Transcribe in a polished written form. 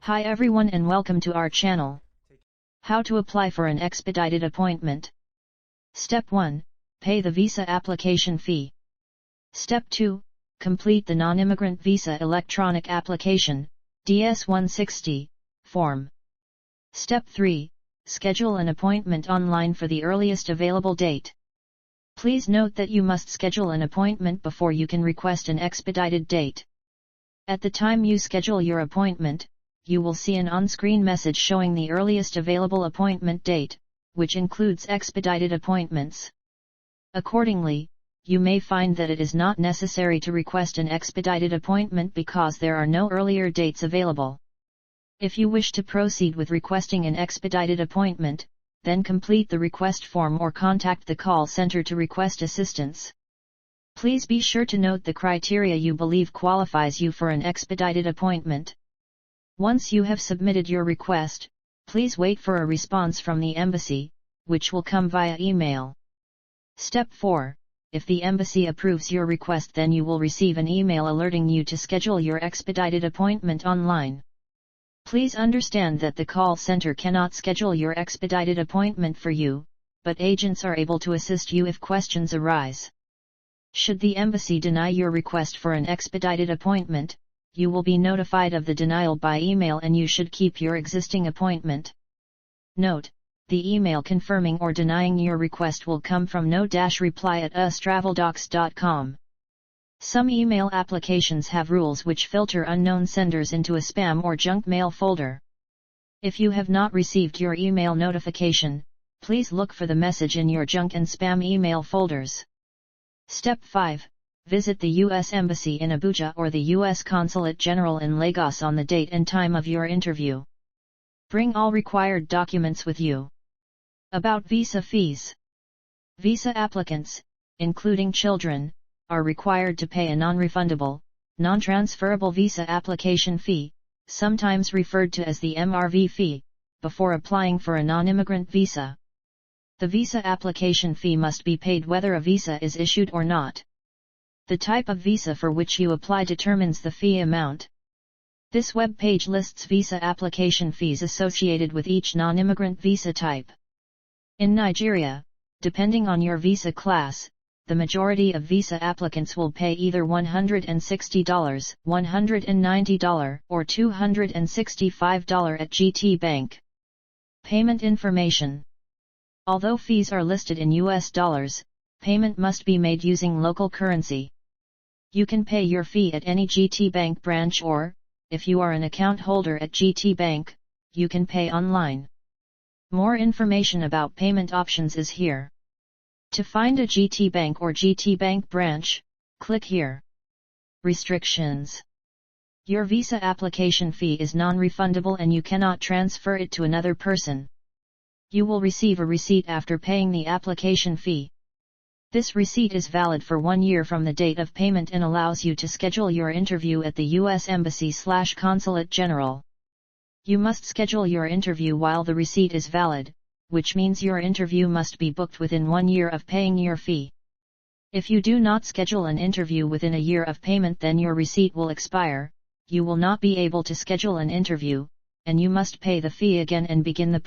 Hi everyone and welcome to our channel. How to apply for an expedited appointment. Step 1. Pay the visa application fee. Step 2. Complete the non-immigrant visa electronic application, DS-160, form. Step 3. Schedule an appointment online for the earliest available date. Please note that you must schedule an appointment before you can request an expedited date. At the time you schedule your appointment, you will see an on-screen message showing the earliest available appointment date, which includes expedited appointments. Accordingly, you may find that it is not necessary to request an expedited appointment because there are no earlier dates available. If you wish to proceed with requesting an expedited appointment, then complete the request form or contact the call center to request assistance. Please be sure to note the criteria you believe qualifies you for an expedited appointment. Once you have submitted your request, please wait for a response from the embassy, which will come via email. Step 4. If the embassy approves your request, then you will receive an email alerting you to schedule your expedited appointment online. Please understand that the call center cannot schedule your expedited appointment for you, but agents are able to assist you if questions arise. Should the embassy deny your request for an expedited appointment, you will be notified of the denial by email and you should keep your existing appointment. Note, the email confirming or denying your request will come from no-reply@ustraveldocs.com. Some email applications have rules which filter unknown senders into a spam or junk mail folder. If you have not received your email notification, please look for the message in your junk and spam email folders. Step 5. Visit the U.S. Embassy in Abuja or the U.S. Consulate General in Lagos on the date and time of your interview. Bring all required documents with you. About visa fees. Visa applicants, including children, are required to pay a non-refundable, non-transferable visa application fee, sometimes referred to as the MRV fee, before applying for a non-immigrant visa. The visa application fee must be paid whether a visa is issued or not. The type of visa for which you apply determines the fee amount. This web page lists visa application fees associated with each non-immigrant visa type. In Nigeria, depending on your visa class, the majority of visa applicants will pay either $160, $190, or $265 at GT Bank. Payment information. Although fees are listed in US dollars, payment must be made using local currency. You can pay your fee at any GT Bank branch or, if you are an account holder at GT Bank, you can pay online. More information about payment options is here. To find a GT Bank or GT Bank branch, click here. Restrictions. Your visa application fee is non-refundable and you cannot transfer it to another person. You will receive a receipt after paying the application fee. This receipt is valid for 1 year from the date of payment and allows you to schedule your interview at the U.S. Embassy/Consulate General. You must schedule your interview while the receipt is valid, which means your interview must be booked within 1 year of paying your fee. If you do not schedule an interview within a year of payment, then your receipt will expire, you will not be able to schedule an interview, and you must pay the fee again and begin the process.